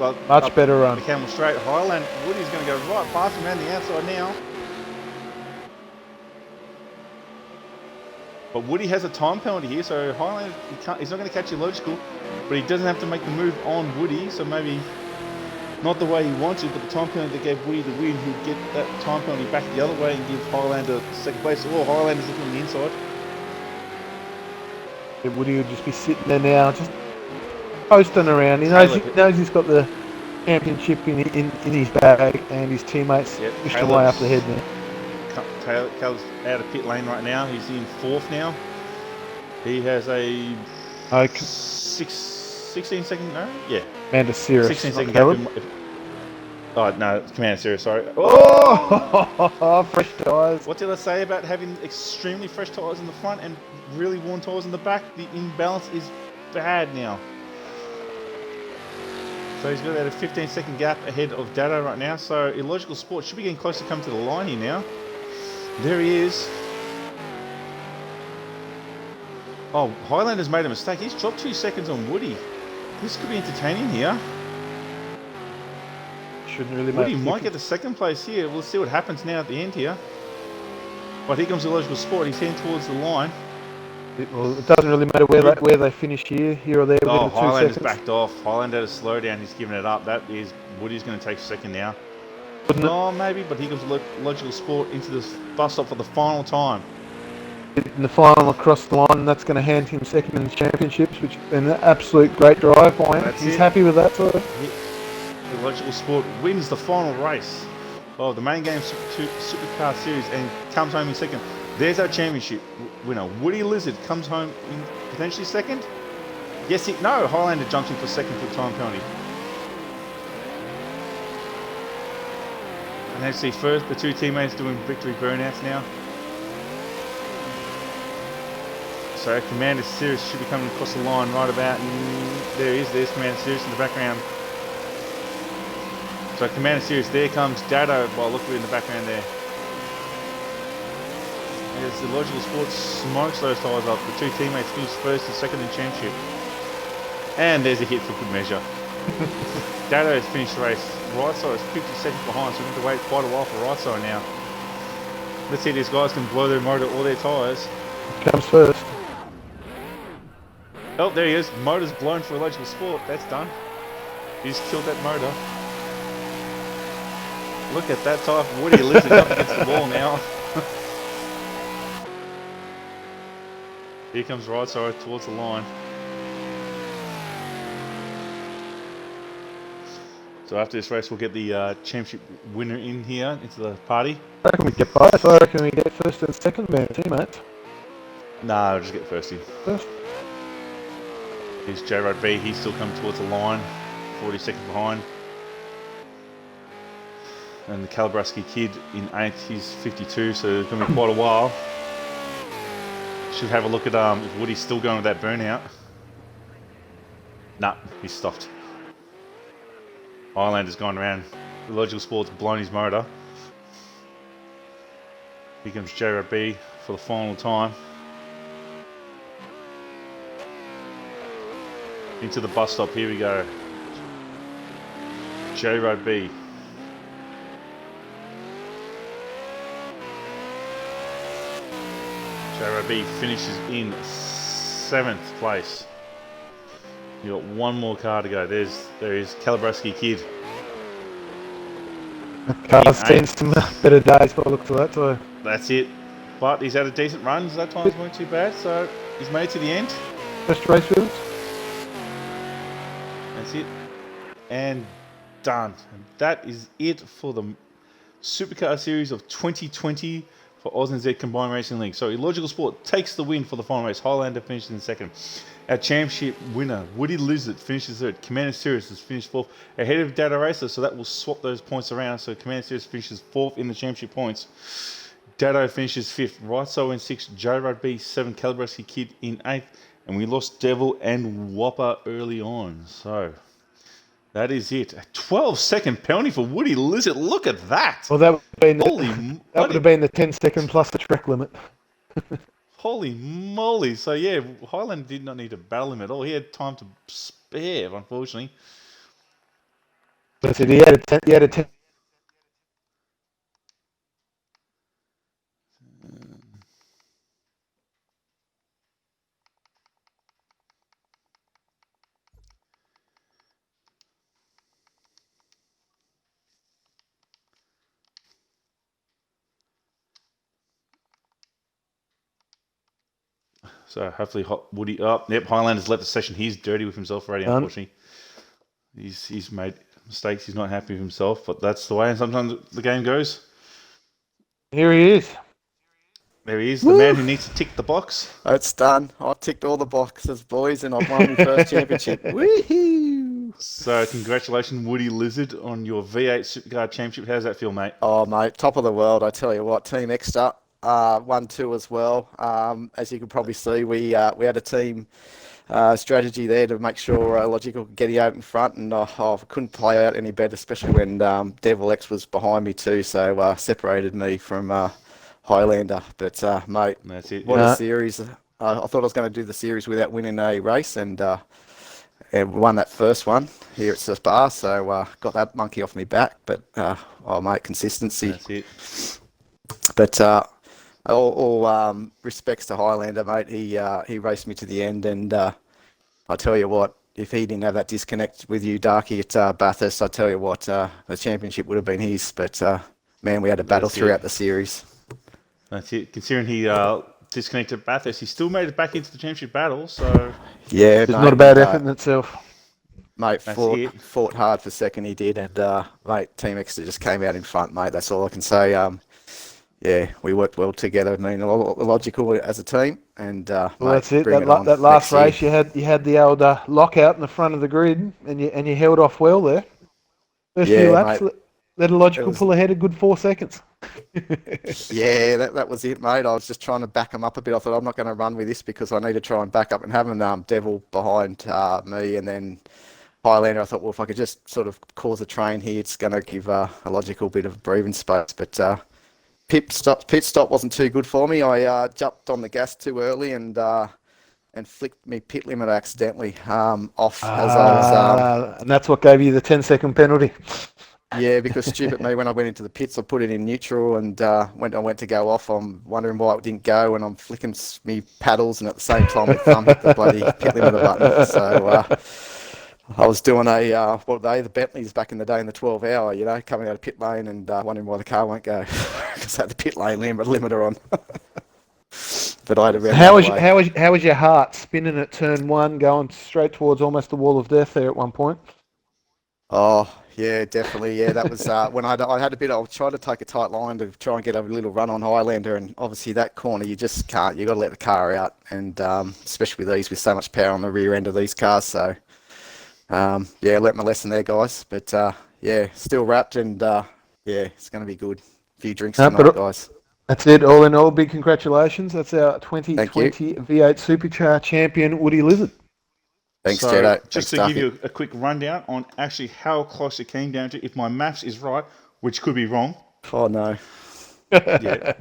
Speaker 2: better run.
Speaker 1: The Camel Straight. Woody's going to go right past him around the outside now. But Woody has a time penalty here, so Highlander, he's not going to catch illogical, but he doesn't have to make the move on Woody, so maybe not the way he wants it, but the time penalty that gave Woody the win, he'll get that time penalty back the other way and give Highlander second place. Oh, Highlander's looking on the inside.
Speaker 2: Yeah, Woody would just be sitting there now, just posting around. He knows he's got the championship in his bag, and his teammates pushed away up the head there.
Speaker 1: Caleb's out of pit lane right now. He's in 4th now. He has a 16 second, no? Yeah.
Speaker 2: Commander Cirrus.
Speaker 1: 16 second gap. Oh, no, it's Commander Cirrus, sorry.
Speaker 2: Oh, fresh tyres.
Speaker 1: What did I say about having extremely fresh tyres in the front and really worn tyres in the back? The imbalance is bad now. So he's got about a 15 second gap ahead of Dado right now. So Illogical Sport should be getting close to come to the line here now. There he is. Oh, Highlander's made a mistake. He's dropped 2 seconds on Woody. This could be entertaining here.
Speaker 2: Shouldn't really
Speaker 1: Woody might get the second place here. We'll see what happens now at the end here. But here comes Illogical Sport. He's heading towards the line.
Speaker 2: It doesn't really matter where they finish here or there.
Speaker 1: Oh,
Speaker 2: within 2
Speaker 1: Highlander's
Speaker 2: seconds.
Speaker 1: backed off. Highlander had a slow down. He's given it up. That is Woody's going to take second now.
Speaker 2: Wouldn't it?
Speaker 1: Oh, maybe, but here comes Illogical Sport into the bus stop for the final time.
Speaker 2: In the final across the line, that's going to hand him second in the championships, which has been an absolute great drive by him. He's happy with that. So
Speaker 1: Illogical Sport wins the final race of the main game Supercar series and comes home in second. There's our championship winner. Woody Lizard comes home in potentially second. Yes, no, Highlander jumps in for second for time penalty. And let's see first the 2 teammates doing victory burnouts now. So Commander Cirrus should be coming across the line right about, there he is, there's Commander Cirrus in the background. So Commander Cirrus, there comes Dado, by look at it in the background there. As Illogical Sport smokes those tyres up, the 2 teammates finish first and second in the championship. And there's a hit for good measure. Dado has finished the race. Right side is 50 seconds behind, so we have to wait quite a while for right side now. Let's see if these guys can blow their motor or their tyres.
Speaker 2: comes first.
Speaker 1: Oh, there he is. Motor's blown for Illogical Sport. That's done. He's killed that motor. Look at that type of Woody lifted up against the wall now. Here comes right side towards the line. So after this race, we'll get the championship winner in here into the party.
Speaker 2: I reckon we get both. I reckon we get first and second, man, teammates.
Speaker 1: Nah, I'll just get first in.
Speaker 2: First.
Speaker 1: Here's J-Rod B. He's still coming towards the line. 40 seconds behind. And the Calabrasky kid in 8th. He's 52, so it's going to be quite a while. Should have a look at if Woody's still going with that burnout. Nah, he's stopped. Highlander's gone around. Illogical Sport's blown his motor. Here comes J-Rod B for the final time. Into the bus stop, here we go. J-Rod B. J-Rod B finishes in 7th place. You got one more car to go. There is Calabrasky Kid.
Speaker 2: Car's seen some better days by the looks of that, so.
Speaker 1: That's it. But he's had a decent run. That times weren't too bad, so he's made it to the end.
Speaker 2: Best race with us.
Speaker 1: That's it. And done. And that is it for the Supercar Series of 2020 for ANZ Combined Racing League. So Illogical Sport takes the win for the final race. Highlander finishes in second. Our championship winner, Woody Lizard, finishes third. Commander Cirrus has finished fourth ahead of Data Racer, so that will swap those points around. So Commander Cirrus finishes fourth in the championship points. Dado finishes fifth. Rightso in sixth. J-Rod B 7. Calabrasky Kid in eighth. And we lost Devil and Whopper early on. So that is it. A 12-second penalty for Woody Lizard. Look at that.
Speaker 2: Well, that would have been the 10-second plus the track limit.
Speaker 1: Holy moly. So, yeah, Highland did not need to battle him at all. He had time to spare, unfortunately.
Speaker 2: But he had a 10.
Speaker 1: So hopefully Woody. Oh, yep. Highlander's left the session. He's dirty with himself already.
Speaker 2: Done.
Speaker 1: Unfortunately, he's made mistakes. He's not happy with himself, but that's the way. And sometimes the game goes.
Speaker 2: Here he is.
Speaker 1: There he is, the man who needs to tick the box.
Speaker 3: It's done. I've ticked all the boxes, boys, and I've won my first championship. Woohoo!
Speaker 1: So congratulations, Woody Lizard, on your V8 Supercar Championship. How's that feel, mate?
Speaker 3: Oh, mate, top of the world, I tell you what. Team Extra won 2 as well. As you can probably see, we had a team strategy there to make sure Logical could get out in front, and I couldn't play out any better, especially when Devil X was behind me too, so separated me from Highlander. But mate,
Speaker 1: That's it.
Speaker 3: what a series. I thought I was going to do the series without winning a race, and won that first one here at Spa, so got that monkey off my back. But oh mate, consistency.
Speaker 1: That's it.
Speaker 3: But all respects to Highlander, mate. He raced me to the end, and I tell you what, if he didn't have that disconnect with you, Darky, at Bathurst, I tell you what, the championship would have been his. But man, we had a battle throughout the series.
Speaker 1: That's it. Considering he disconnected Bathurst, he still made it back into the championship battle. So
Speaker 3: Yeah,
Speaker 2: It's
Speaker 3: mate,
Speaker 2: not a bad effort in itself.
Speaker 3: Mate,
Speaker 1: That's
Speaker 3: fought hard for second, he did, and mate, Team Exeter just came out in front, mate. That's all I can say. Yeah, we worked well together. I mean, logical as a team, and
Speaker 2: Well,
Speaker 3: mate,
Speaker 2: that's it.
Speaker 3: bring
Speaker 2: That last
Speaker 3: next year.
Speaker 2: race, you had the old lockout in the front of the grid, and you held off well there. First
Speaker 3: Yeah,
Speaker 2: few laps,
Speaker 3: mate.
Speaker 2: let a Logical
Speaker 3: was-
Speaker 2: pull ahead a good 4 seconds.
Speaker 3: Yeah, that was it, mate. I was just trying to back him up a bit. I thought I'm not going to run with this because I need to try and back up, and having Devil behind me and then Highlander, I thought, well, if I could just sort of cause a train here, it's going to give a Logical bit of breathing space. But pit stop wasn't too good for me. I jumped on the gas too early and flicked me pit limit accidentally off as I was.
Speaker 2: And that's what gave you the 10-second penalty.
Speaker 3: Yeah, because stupid me, when I went into the pits, I put it in neutral, and I went to go off. I'm wondering why it didn't go, and I'm flicking me paddles, and at the same time, my thumb hit the bloody pit limiter button. So I was doing the Bentleys back in the day in the 12-hour, you know, coming out of pit lane and wondering why the car won't go because I had the pit lane limiter on. But I had a round
Speaker 2: How was your heart spinning at turn 1, going straight towards almost the wall of death there at one point?
Speaker 3: Oh, yeah, definitely. Yeah, that was when I had a bit. I was trying to take a tight line to try and get a little run on Highlander, and obviously that corner you just can't. You got to let the car out, and especially with these, with so much power on the rear end of these cars. So yeah, learnt my lesson there, guys. But yeah, still wrapped, and yeah, it's going to be good. A few drinks tonight, guys.
Speaker 2: That's it. All in all, big congratulations. That's our 2020 V8 Supercar champion, Woody Lizard.
Speaker 3: Thanks,
Speaker 1: so
Speaker 3: Jedi.
Speaker 1: Just to give you a quick rundown on actually how close it came down to, if my maths is right, which could be wrong.
Speaker 3: Oh no.
Speaker 1: Yeah,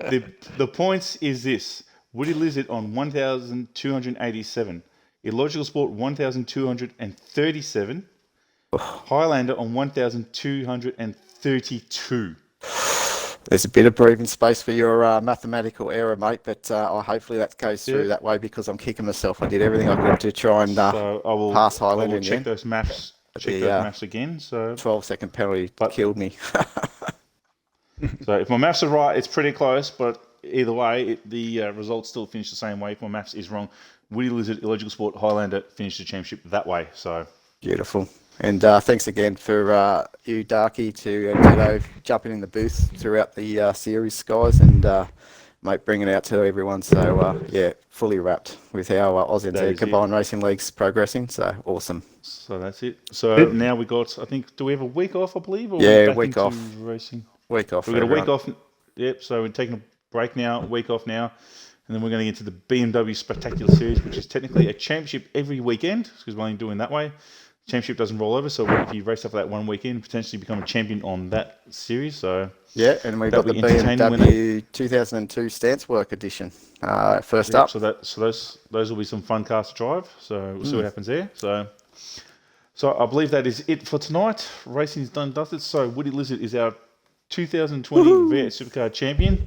Speaker 1: the points is this: Woody Lizard on 1,287, Illogical Sport 1,237, Highlander on 1,232.
Speaker 3: There's a bit of breathing space for your mathematical error, mate, but hopefully that goes through that way because I'm kicking myself. I did everything I could to try and
Speaker 1: So I will
Speaker 3: pass Highlander in
Speaker 1: check
Speaker 3: the end.
Speaker 1: those maths. Check those maths again. So
Speaker 3: 12-second penalty killed me.
Speaker 1: So if my maths are right, it's pretty close, but either way, the results still finish the same way. If my maths is wrong, Woody Lizard, Illogical Sport, Highlander finished the championship that way. So
Speaker 3: Beautiful. And thanks again for you, Darky, to Tito jumping in the booth throughout the series, guys, and mate, bringing it out to everyone. So yeah, fully wrapped with how ANZCRL Combined Racing League's progressing. So awesome.
Speaker 1: So that's it. So now we got, I think, do we have a week off, I believe? Or
Speaker 3: Yeah,
Speaker 1: back
Speaker 3: week
Speaker 1: into
Speaker 3: off.
Speaker 1: Racing?
Speaker 3: Week off.
Speaker 1: We've got a week off. Yep, so we're taking a break now, week off now. And then we're going to get to the BMW Spectacular Series, which is technically a championship every weekend, because we're only doing that way. Championship doesn't roll over, so if you race off that one weekend, potentially become a champion on that series. So
Speaker 3: yeah, and we've got the BMW 2002 Stance Work Edition first up.
Speaker 1: So those will be some fun cars to drive. So we'll see what happens there. So I believe that is it for tonight. Racing's done dusted. So Woody Lizard is our 2020 V8 Supercar champion.